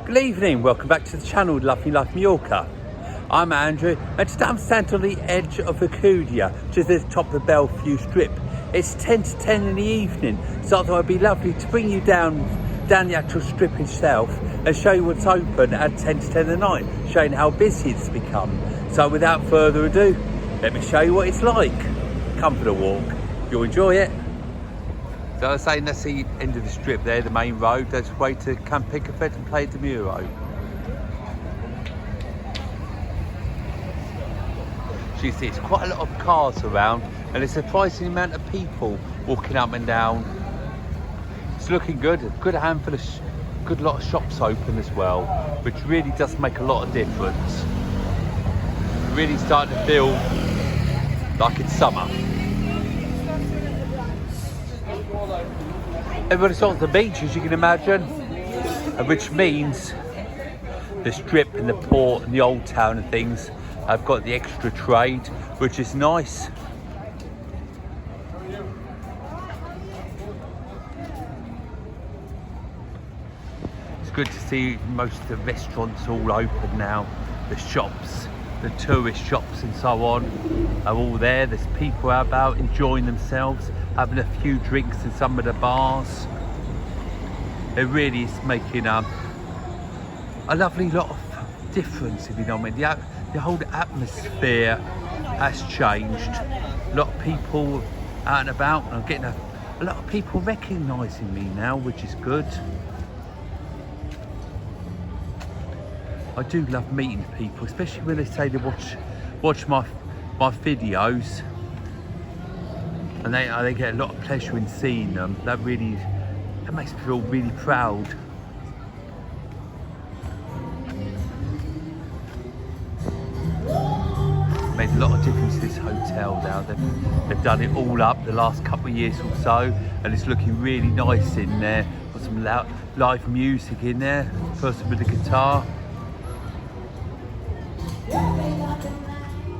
Good evening, welcome back to the channel Lovely Life Mallorca. I'm Andrew and today I'm standing on the edge of ALCUDIA, just at the top of the Bellevue strip. It's 10 to 10 in the evening, so I thought it'd be lovely to bring you down the actual strip itself and show you what's open at 10 to 10 at night, showing how busy it's become. So without further ado, let me show you what it's like. Come for the walk, you'll enjoy it. So I was saying that's the end of the strip there, the main road. There's a way to come pick a bed and play the Muro. So you see, it's quite a lot of cars around and a surprising amount of people walking up and down. It's looking good. A good handful of, good lot of shops open as well, which really does make a lot of difference. Really starting to feel like it's summer. Everybody's on the beach, as you can imagine, which means the strip and the port and the old town and things have got the extra trade, which is nice. It's good to see most of the restaurants all open now. The shops, the tourist shops and so on are all there. There's people out about enjoying themselves, having a few drinks in some of the bars. It really is making a lovely lot of difference, if you know what I mean. The whole atmosphere has changed. A lot of people out and about, and I'm getting a lot of people recognising me now, which is good. I do love meeting people, especially when they say they watch my videos, and they get a lot of pleasure in seeing them. That makes me feel really proud. Made a lot of difference to this hotel now. They've done it all up the last couple of years or so, and it's looking really nice in there. Got some live music in there, person with the guitar.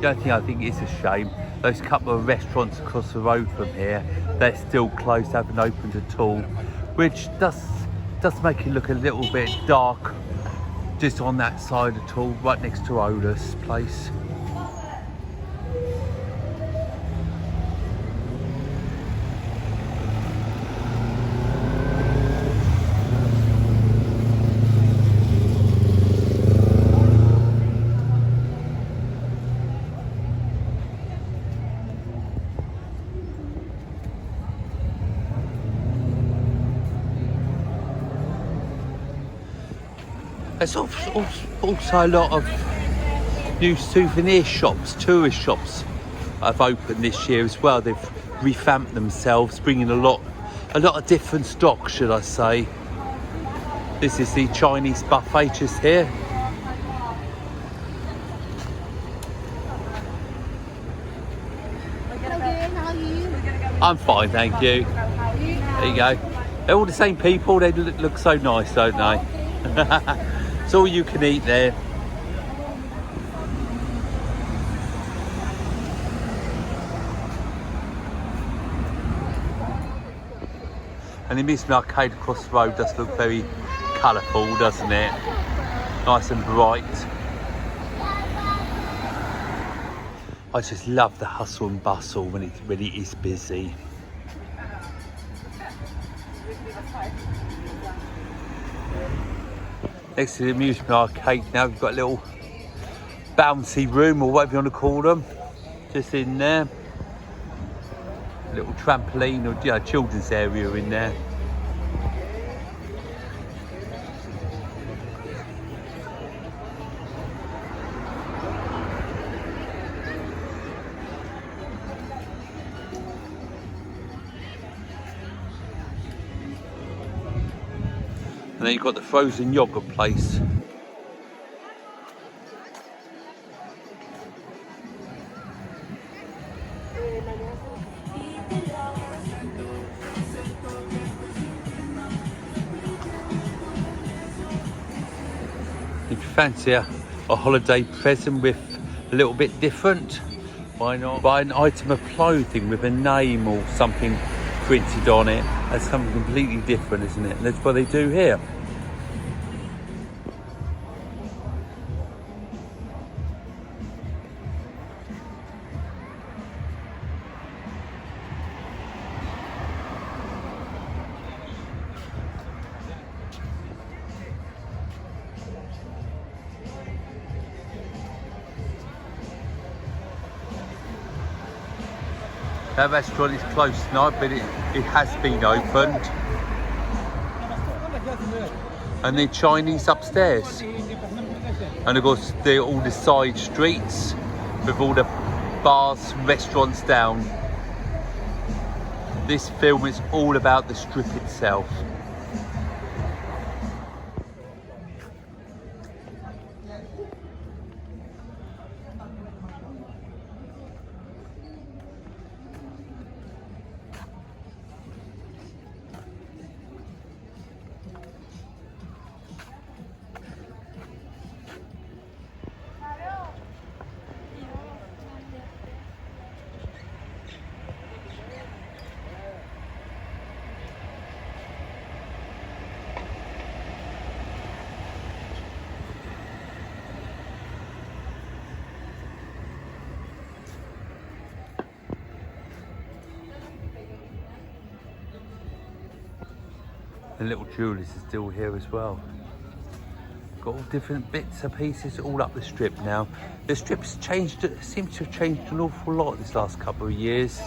The only thing I think is a shame, those couple of restaurants across the road from here, they're still closed, haven't opened at all, which does make it look a little bit dark just on that side at all, right next to Ola's place. There's also a lot of new souvenir shops, tourist shops have opened this year as well. They've revamped themselves, bringing a lot of different stock, should I say. This is the Chinese buffet just here. I'm fine, thank you. There you go. They're all the same people. They look so nice, don't they? It's all you can eat there. And the amusement arcade across the road does look very colourful, doesn't it? Nice and bright. I just love the hustle and bustle when it is busy. Next to the amusement arcade now, we've got a little bouncy room, or whatever you want to call them, just in there. A little trampoline or children's area in there. And then you've got the frozen yogurt place. If you fancy a holiday present with a little bit different, why not buy an item of clothing with a name or something printed on it? That's something completely different, isn't it? And that's what they do here. That restaurant is closed tonight, but it has been opened. And the Chinese upstairs. And of course all the side streets with all the bars, restaurants down. This film is all about the strip itself. The little jewellers are still here as well. Got all different bits and pieces all up the strip now. The strip's changed, seems to have changed an awful lot this last couple of years.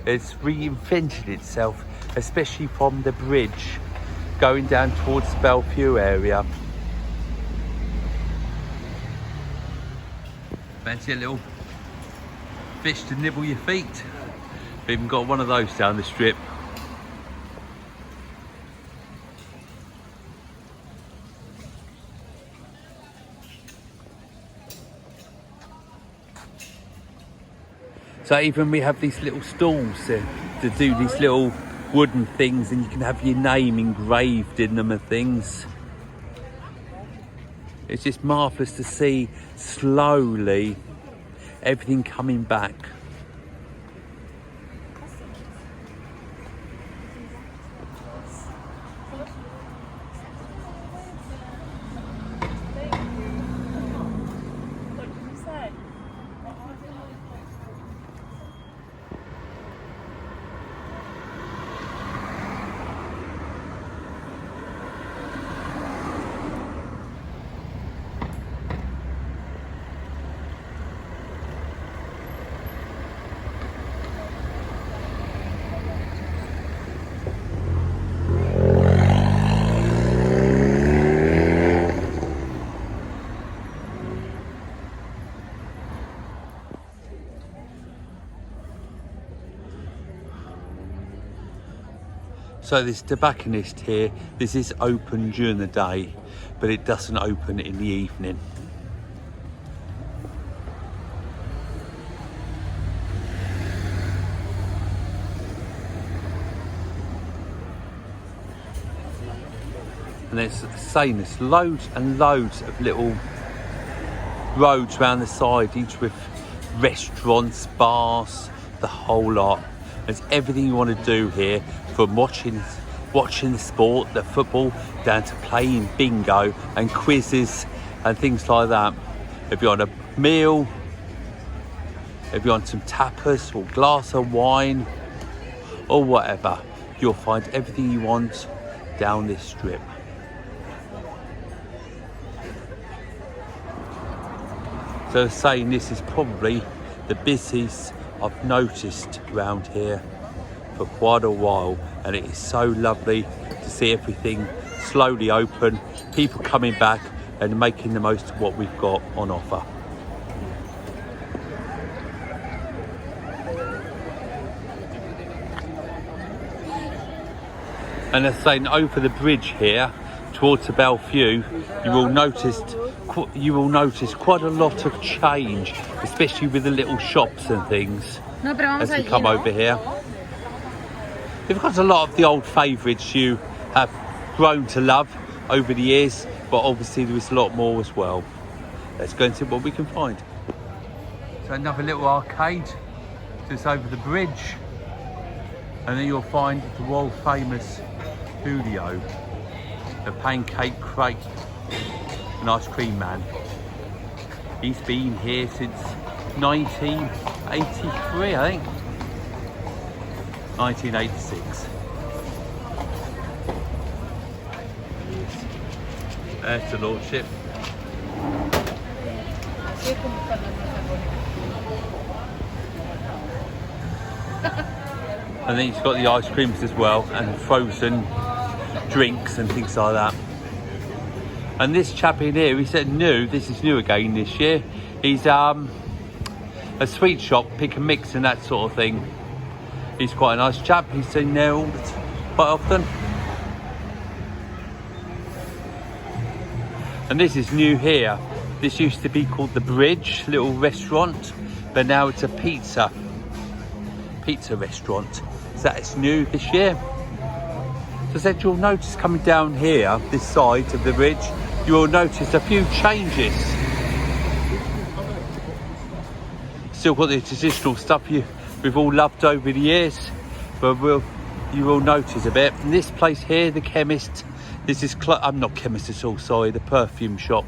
It's reinvented itself, especially from the bridge going down towards the Bellevue area. Fancy a little fish to nibble your feet. We've even got one of those down the strip. So even we have these little stalls to do these little wooden things, and you can have your name engraved in them and things. It's just marvellous to see slowly everything coming back. So this tobacconist here, this is open during the day, but it doesn't open in the evening. And there's saying there's loads and loads of little roads around the side, each with restaurants, bars, the whole lot. There's everything you want to do here, from watching the sport, the football, down to playing bingo and quizzes and things like that. If you're on a meal, if you're on some tapas or glass of wine or whatever, you'll find everything you want down this strip. So saying this is probably the busiest I've noticed around here for quite a while, and it is so lovely to see everything slowly open, people coming back and making the most of what we've got on offer. And as saying over the bridge here towards the Bellevue, you will notice quite a lot of change, especially with the little shops and things as we come over here. We've got a lot of the old favourites you have grown to love over the years, but obviously there is a lot more as well. Let's go and see what we can find. So another little arcade just over the bridge, and then you'll find the world famous Julio, the pancake crepe and ice cream man. He's been here since 1983, I think. 1986. There's the Lordship. And then he's got the ice creams as well, and frozen drinks and things like that. And this chap in here, he said new, this is new again this year. He's a sweet shop, pick and mix and that sort of thing. He's quite a nice chap. He's in there quite often. And this is new here. This used to be called The Bridge, little restaurant, but now it's a pizza restaurant. So that's new this year. So I said you'll notice coming down here, this side of the bridge, you will notice a few changes. Still got the traditional stuff we've all loved over the years, but you will notice a bit. And this place here, the chemist, this is I'm not chemist at all, sorry, the perfume shop.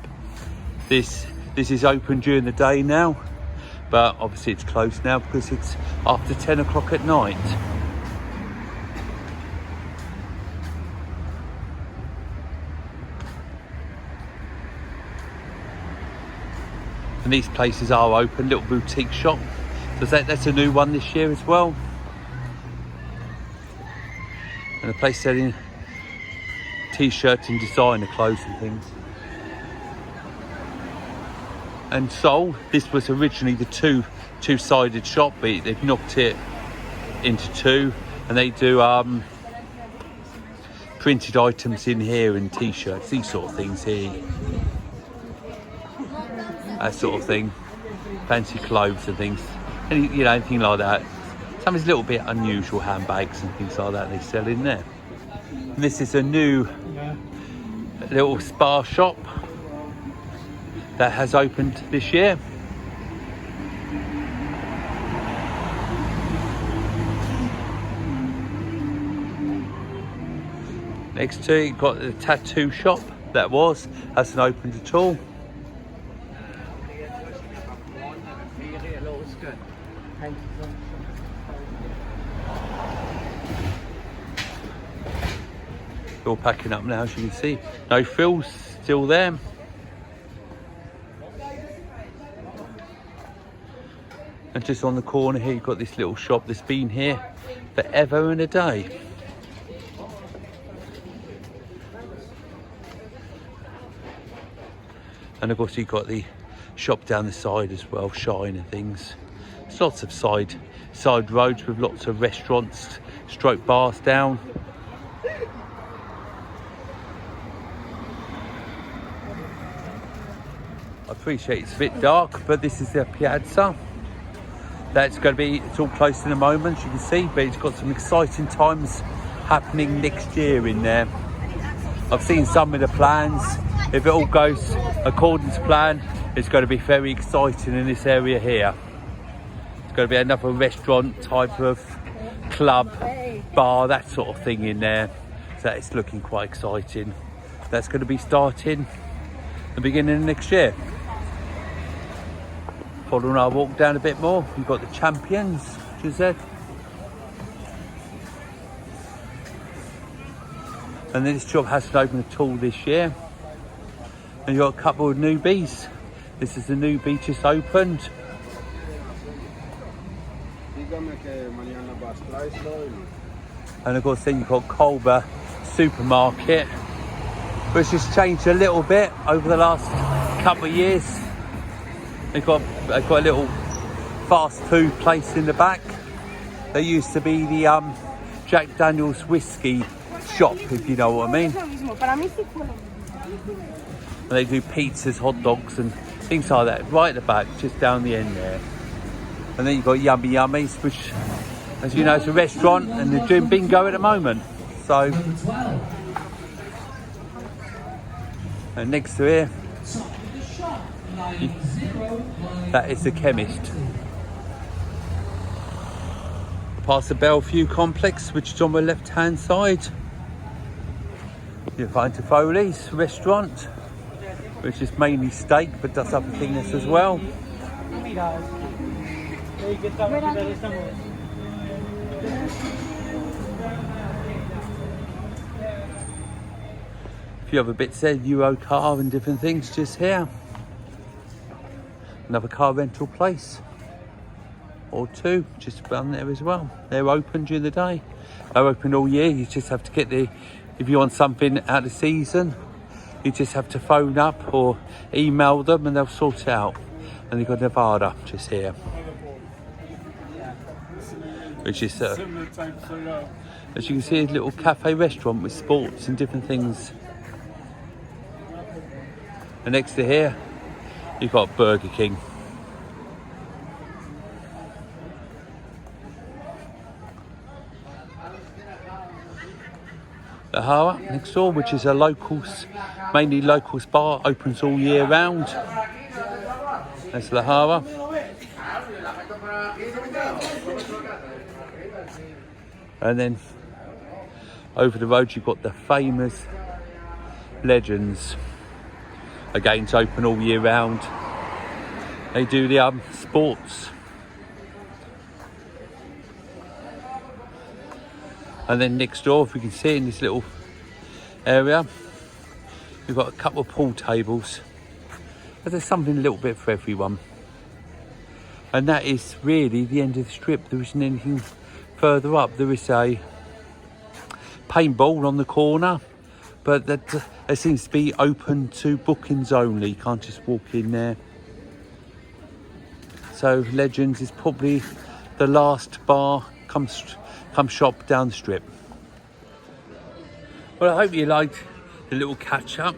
This is open during the day now, but obviously it's closed now because it's after 10 o'clock at night. And these places are open, little boutique shop. So that's a new one this year as well. And a place selling t-shirts and designer clothes and things. And so this was originally the two-sided shop, but they've knocked it into two, and they do printed items in here and t-shirts, these sort of things here. That sort of thing, fancy clothes and things, anything like that. Some is a little bit unusual, handbags and things like that they sell in there. And this is a new little spa shop that has opened this year. Next to it, you've got the tattoo shop that hasn't opened at all. All packing up now, as you can see. No frills still there. And just on the corner here, you've got this little shop that's been here forever and a day. And of course you've got the shop down the side as well, Shine and things. There's lots of side roads with lots of restaurants, stroke bars down. I appreciate it's a bit dark, but this is the piazza. It's all closed in the moment, as you can see, but it's got some exciting times happening next year in there. I've seen some of the plans. If it all goes according to plan, it's going to be very exciting in this area here. It's going to be another restaurant type of club, bar, that sort of thing in there. So it's looking quite exciting. That's going to be starting the beginning of next year. Following our walk down a bit more, you've got the Champions, Joseph. And then this shop hasn't opened at all this year. And you've got a couple of newbies. This is the newbie just opened. And of course then you've got Culver Supermarket, which has changed a little bit over the last couple of years. They've got a little fast food place in the back. They used to be the Jack Daniel's whiskey shop, if you know what I mean. And they do pizzas, hot dogs and things like that, right at the back, just down the end there. And then you've got Yummy Yummies, which, as you know, is a restaurant, and they're doing bingo at the moment. So, and next to here, that is the chemist. Past the Bellevue complex, which is on the left hand side, you'll find Tifoli's restaurant, which is mainly steak but does other things as well. A few other bits there, Euro car and different things just here. Another car rental place. or 2 just around there as well. They're open during the day. They're open all year. You just have to get if you want something out of season, you just have to phone up or email them and they'll sort it out. And you've got Nevada just here, which is as you can see, a little cafe restaurant with sports and different things. And next to here, you've got Burger King. The Hara next door, which is a mainly locals bar, opens all year round. That's the Hara. And then over the road you've got the famous Legends. Again, it's open all year round. They do the sports. And then next door, if we can see in this little area, we've got a couple of pool tables. But there's something a little bit for everyone. And that is really the end of the strip. There isn't anything further up. There is a paintball on the corner, but that seems to be open to bookings only. You can't just walk in there. So Legends is probably the last bar come shop down the strip. Well, I hope you liked the little catch up,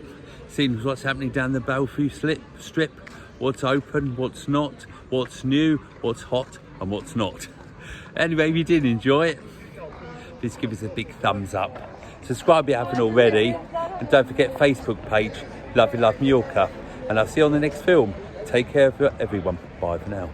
seeing what's happening down the Bellevue strip, what's open, what's not, what's new, what's hot and what's not. Anyway, if you did enjoy it, please give us a big thumbs up. Subscribe if you haven't already, and don't forget Facebook page, Love Mallorca. And I'll see you on the next film. Take care of everyone. Bye for now.